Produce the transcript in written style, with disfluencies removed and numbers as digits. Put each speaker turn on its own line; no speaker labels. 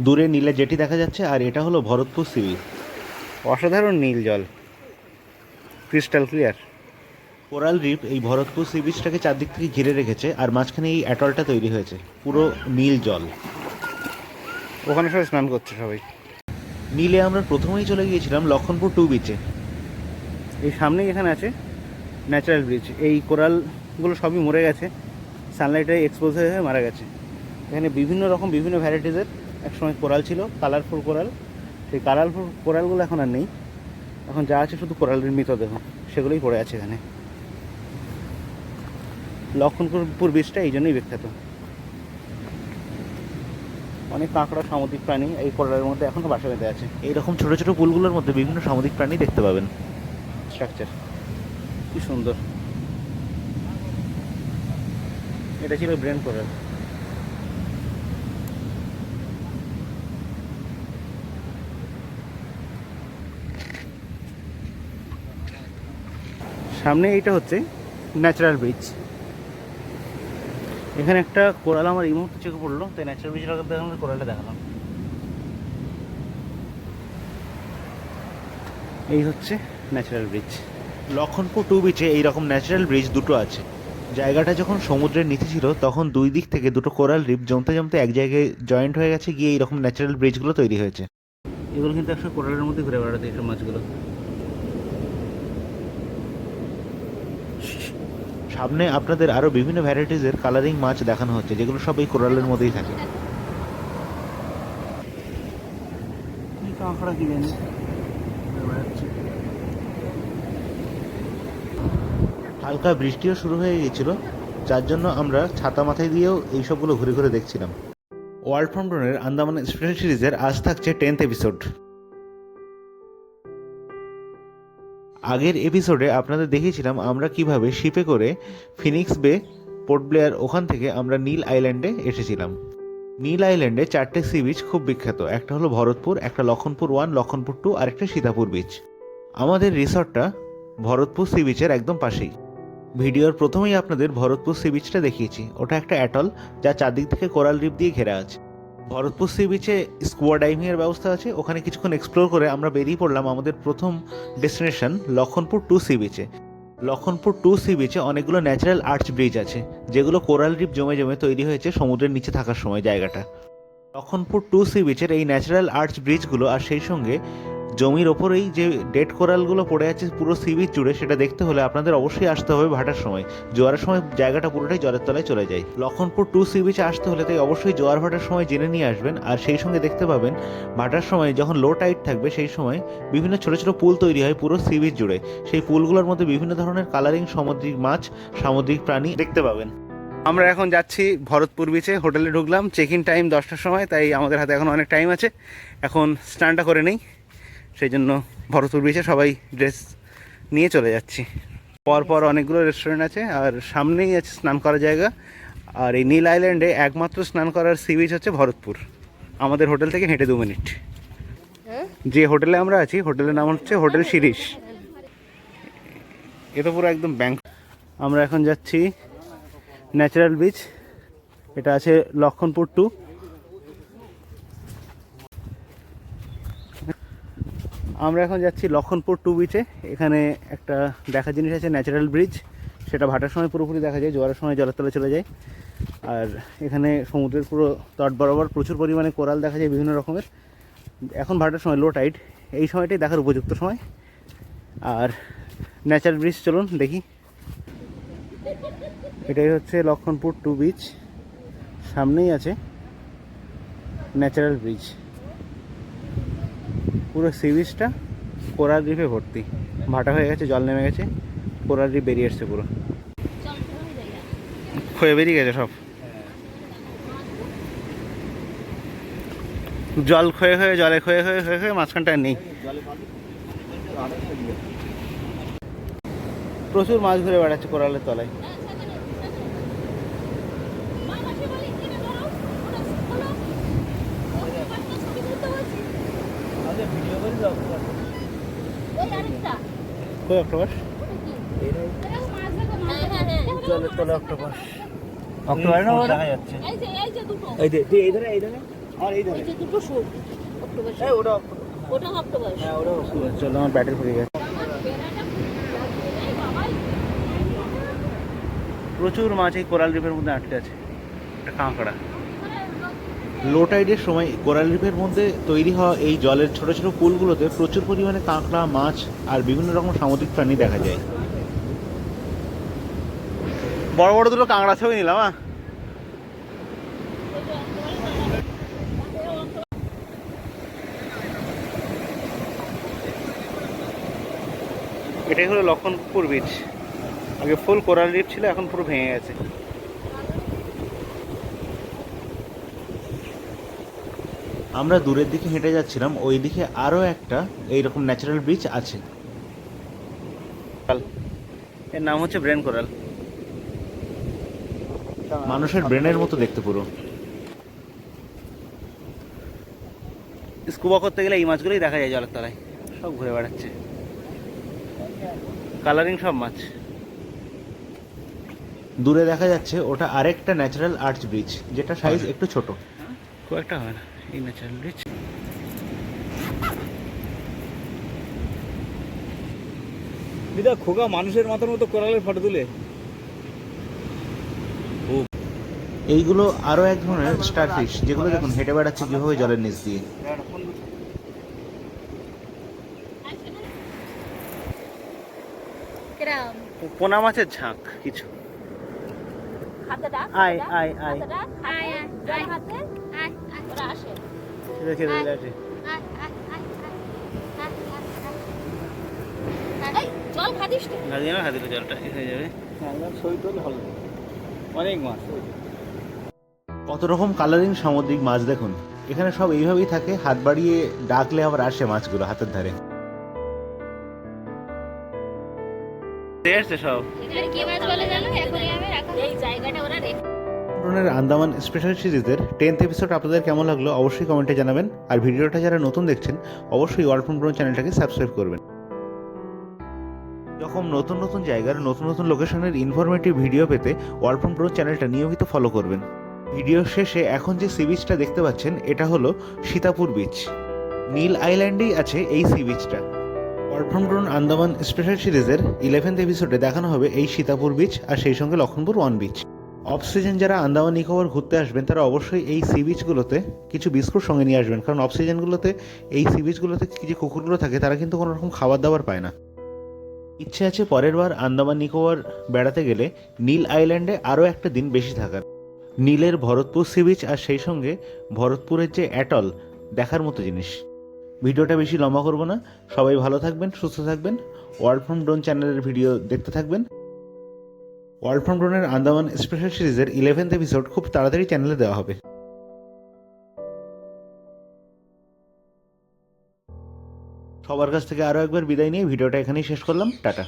দূরে নীলে জেটি দেখা যাচ্ছে, আর এটা হলো ভরতপুর সি বিচ।
অসাধারণ নীল জল, ক্রিস্টাল ক্লিয়ার।
কোরাল রিফ এই ভরতপুর সি বিচটাকে চারদিক থেকে ঘিরে রেখেছে, আর মাঝখানে এই অ্যাটলটা তৈরি হয়েছে, পুরো নীল জল।
ওখানে সবাই স্নান করছে সবাই।
নীলে আমরা প্রথমেই চলে গিয়েছিলাম লক্ষণপুর টু বিচে।
এই সামনেই এখানে আছে ন্যাচারাল ব্রিজ। এই কোরালগুলো সবই মরে গেছে, সানলাইটে এক্সপোজ হয়ে হয়ে মারা গেছে। এখানে বিভিন্ন রকম বিভিন্ন ভ্যারাইটিসের একসময় কোরাল ছিল, কালারফুল কোরাল। সেই কালারফুল কোরালগুলো এখন আর নেই, এখন যা আছে শুধু কোরালের মৃতদেহ, সেগুলোই পড়ে আছে এখানে। লক্ষণপুর বীচটা এই জন্যই বিখ্যাত। অনেক কাঁকড়া, সামুদ্রিক প্রাণী এই কোরালের মধ্যে এখনও বাসা বেঁধে আছে।
এইরকম ছোট ছোট পুলগুলোর মধ্যে বিভিন্ন সামুদ্রিক প্রাণী দেখতে পাবেন।
স্ট্রাকচার কি সুন্দর। এটা ছিল ব্রেন কোরাল। সামনে এইটা হচ্ছে ন্যাচারাল ব্রিজ। এখানে একটা কোরাল আমার এই মুহূর্তে চোখে পড়লো, তাই ন্যাচারাল ব্রিজের আগে দেখালাম, কোরালটা দেখালাম। এই হচ্ছে ন্যাচারাল ব্রিজ।
লক্ষণপুর টু বিচে এইরকম ন্যাচারাল ব্রিজ দুটো আছে। জায়গাটা যখন সমুদ্রের নিচে ছিল তখন দুই দিক থেকে দুটো কোরাল রিফ জমতে জমতে এক জায়গায় জয়েন্ট হয়ে গেছে, গিয়ে এইরকম ন্যাচারাল ব্রিজগুলো তৈরি হয়েছে।
এগুলো কিন্তু একশো কোরালের মধ্যে ঘুরে বেড়াতে এইসব মাছগুলো।
সামনে আপনাদের আরও বিভিন্ন ভ্যারাইটিসের কালারিং মাছ দেখানো হচ্ছে, যেগুলো সব এই কোরালের মধ্যেই থাকে।
কি কাঁকড়া কি জানি ঘুরে বেড়াচ্ছে।
হালকা বৃষ্টিও শুরু হয়ে গিয়েছিল, যার জন্য আমরা ছাতা মাথায় দিয়েও এইসবগুলো ঘুরে ঘুরে দেখছিলাম। ওয়ার্ল্ড ফ্রম ড্রোনের আন্দামান স্পেশাল সিরিজের আজ থাকছে 10th এপিসোড। আগের এপিসোডে আপনাদের দেখিয়েছিলাম আমরা কিভাবে শিপে করে ফিনিক্স বে, পোর্ট ব্লেয়ার, ওখান থেকে আমরা নীল আইল্যান্ডে এসেছিলাম। নীল আইল্যান্ডে 4টে সি বিচ খুব বিখ্যাত, একটা হলো ভরতপুর, একটা লক্ষণপুর 1, লক্ষণপুর 2, আর একটা সীতাপুর বিচ। আমাদের রিসর্টটা ভরতপুর সি বিচের একদম পাশেই। ভিডিওর প্রথমেই আপনাদের ভরতপুর সি বিচটা দেখিয়েছি, ওটা একটা অ্যাটল যা চারদিক থেকে কোরাল রিফ দিয়ে ঘেরা আছে। ভরতপুর সি বিচে স্কুবা ডাইভিংয়ের ব্যবস্থা আছে, ওখানে কিছুক্ষণ এক্সপ্লোর করে আমরা বেরিয়ে পড়লাম আমাদের প্রথম ডেস্টিনেশন লক্ষণপুর 2 সি বিচে। লক্ষণপুর 2 সি বিচে অনেকগুলো ন্যাচারাল আর্চ ব্রিজ আছে, যেগুলো কোরাল রিফ জমে জমে তৈরি হয়েছে সমুদ্রের নিচে থাকার সময় জায়গাটা। লক্ষণপুর 2 সি বিচের এই ন্যাচারাল আর্চ ব্রিজগুলো আর সেই সঙ্গে জমির ওপরেই যে ডেড কোরালগুলো পড়ে আছে পুরো সি বিচ জুড়ে, সেটা দেখতে হলে আপনাদের অবশ্যই আসতে হবে ভাটার সময়। জোয়ারের সময় জায়গাটা পুরোটাই জলের তলায় চলে যায়। লক্ষণপুর 2 সি বিচে আসতে হলে তাই অবশ্যই জোয়ার ভাটার সময় জেনে নিয়ে আসবেন। আর সেই সঙ্গে দেখতে পাবেন ভাটার সময় যখন লো টাইড থাকবে সেই সময় বিভিন্ন ছোট ছোট পুল তৈরি হয় পুরো সি বিচ জুড়ে। সেই পুলগুলোর মধ্যে বিভিন্ন ধরনের কালারিং সামুদ্রিক মাছ, সামুদ্রিক প্রাণী দেখতে পাবেন।
আমরা এখন যাচ্ছি ভরতপুর বিচে। হোটেলে ঢুকলাম, চেক ইন টাইম 10টার সময়, তাই আমাদের হাতে এখন অনেক টাইম আছে। এখন স্নানটা করে নেই, সেই জন্য ভরতপুর বিচে সবাই ড্রেস নিয়ে চলে যাচ্ছি। পরপর অনেকগুলো রেস্টুরেন্ট আছে, আর সামনেই আছে স্নান করার জায়গা। আর এই নীল আইল্যান্ডে একমাত্র স্নান করার সি বিচ হচ্ছে ভরতপুর, আমাদের হোটেল থেকে হেঁটে 2 মিনিট। যে হোটেলে আমরা আছি হোটেলের নাম হচ্ছে হোটেল শিরিশ। এটা পুরো একদম ব্যাংক। আমরা এখন যাচ্ছি ন্যাচারাল বিচ, এটা আছে লক্ষণপুর 2। আমরা এখন যাচ্ছি লক্ষণপুর 2 বিচে। এখানে একটা দেখার জিনিস আছে ন্যাচারাল ব্রিজ, সেটা ভাটার সময় পুরোপুরি দেখা যায়, জোয়ারের সময় জলের তলে চলে যায়। আর এখানে সমুদ্রের পুরো তট বরাবর প্রচুর পরিমাণে কোরাল দেখা যায় বিভিন্ন রকমের। এখন ভাটার সময় লো টাইড, এই সময়টাই দেখার উপযুক্ত সময়। আর ন্যাচারাল ব্রিজ চলুন দেখি। এটাই হচ্ছে লক্ষণপুর 2 বিচ, সামনেই আছে ন্যাচারাল ব্রিজ। পুরো সি বিচটা কোরাল রিফে ভর্তি, ভাটা হয়ে গেছে, জল নেমে গেছে, কোরাল রিফ বেরিয়ে এসছে, পুরো ক্ষয়ে বেরিয়ে গেছে সব। জল ক্ষয়ে হয়ে জলে ক্ষয়ে হয়ে হয়ে হয়ে মাঝখানটা আর নেই। প্রচুর মাছ ঘুরে বেড়াচ্ছে কোরালের তলায়। কই অক্টোপাস? জলের তলায় অক্টোপাস। অক্টোপাস না দেখা যাচ্ছে। এই যে এই ধরে
ওই যে দুটো শুট অক্টোবর ওটা অক্টোবর
চলো আমার ব্যাটারি ফুরিয়ে গেছে। প্রচুর মাছ এই কোরাল রিফের মধ্যে আটকে আছে। একটা কাঁকড়া।
লো টাইডের সময় কোরাল রিফের মধ্যে তৈরি হওয়া এই জলের ছোট ছোট পুলগুলোতে প্রচুর পরিমাণে কাঁকড়া, মাছ আর বিভিন্ন রকম সামুদ্রিক প্রাণী দেখা যায়।
বড় বড় দুটো কাঁকড়া ছবি নিলাম। এটাই হলো লক্ষণপুর বিচ। আগে ফুল কোরাল রিফ ছিল, এখন পুরো ভেঙে গেছে।
আমরা দূরের দিকে হেঁটে যাচ্ছিলাম, ওই দিকে আরও একটা এইরকম ন্যাচারাল বিচ আছে।
এর নাম হচ্ছে ব্রেন কোরাল।
মানুষের ব্রেনের মতো দেখতে পুরো।
স্কুবা করতে গেলে এই মাছগুলোই দেখা যায় জলের তলায়, সব ঘুরে বেড়াচ্ছে। কালারিং সব মাছ।
দূরে দেখা যাচ্ছে ওটা আরেকটা ন্যাচারাল আর্চ ব্রিজ, যেটা সাইজ একটু ছোট।
খুব একটা হয় না এই ন্যাচারাল বিচ।
দিদা খোকা মানুষের মাথার মতো কোরালের ফটো তুলে।
এইগুলো আরও এক ধরনের স্টারফিশ, যেগুলো দেখুন হেঁটে বেড়াচ্ছে কিভাবে জলের নিচ দিয়ে।
কেরাম
পোনা মাছের ঝাঁক কিছু।
হাতে ডাক
আয় আয় আয়।
হাতে ডাক আয় আয় হাতে আয় ওরা আসে
দেখে দেখে আছে।
আয় আয় আয় আয় জল খাদিস তো
লাগিয়ে না হাতে জলটা হয়ে যাবে।
ছবি তুলে ভালো, অনেক মাছ।
কত রকম কালারিং সামুদ্রিক মাছ দেখুন। এখানে সব এইভাবেই থাকে, হাত বাড়িয়ে ডাকলে আবার আসে মাছগুলো হাতের ধারে।
আসছে সব।
এখানে কি মাছ বলে জানো অ্যাকোয়ারিয়ামে রাখা এই জায়গাটা ওরা রেখে
ড্রোনের আন্দামান স্পেশাল সিরিজের 10th এপিসোড আপনাদের কেমন লাগলো অবশ্যই কমেন্টে জানাবেন। আর ভিডিওটা যারা নতুন দেখছেন অবশ্যই ওয়ার্ল্ড ফ্রম ড্রোন চ্যানেলটাকে সাবস্ক্রাইব করবেন। যখন নতুন নতুন জায়গার নতুন নতুন লোকেশনের ইনফরমেটিভ ভিডিও পেতে ওয়ার্ল্ড ফ্রম ড্রোন চ্যানেলটা নিয়মিত ফলো করবেন। ভিডিও শেষে এখন যে সি বিচটা দেখতে পাচ্ছেন এটা হলো সীতাপুর বিচ। নীল আইল্যান্ডেই আছে এই সি বিচটা। World from drone Andaman special সিরিজের 11th এপিসোডে দেখানো হবে এই সীতাপুর বিচ আর সেই সঙ্গে লক্ষণপুর 1 বিচ। অফ সিজন যারা আন্দামান নিকোবর ঘুরতে আসবেন তারা অবশ্যই এই সি বিচগুলোতে কিছু বিস্কুট সঙ্গে নিয়ে আসবেন, কারণ অফ সিজনগুলোতে এই সি বিচগুলোতে যে কুকুরগুলো থাকে তারা কিন্তু কোনো রকম খাবার দাবার পায় না। ইচ্ছে আছে পরের বার আন্দামান নিকোবর বেড়াতে গেলে নীল আইল্যান্ডে আরও একটা দিন বেশি থাকার। নীলের ভরতপুর সি বিচ আর সেই সঙ্গে ভরতপুরের যে অ্যাটল দেখার মতো জিনিস। ভিডিওটা বেশি লম্বা করব না, সবাই ভালো থাকবেন, সুস্থ থাকবেন, ওয়ার্ল্ড ফ্রম ড্রোন চ্যানেলের ভিডিও দেখতে থাকবেন। ওয়ার্ল্ড ফ্রম ড্রোনের আন্দামান স্পেশাল সিরিজের 11th এপিসোড খুব তাড়াতাড়ি চ্যানেলে দেওয়া হবে। সবার কাছ থেকে আরও একবার বিদায় নিয়ে ভিডিওটা এখানেই শেষ করলাম। টাটা।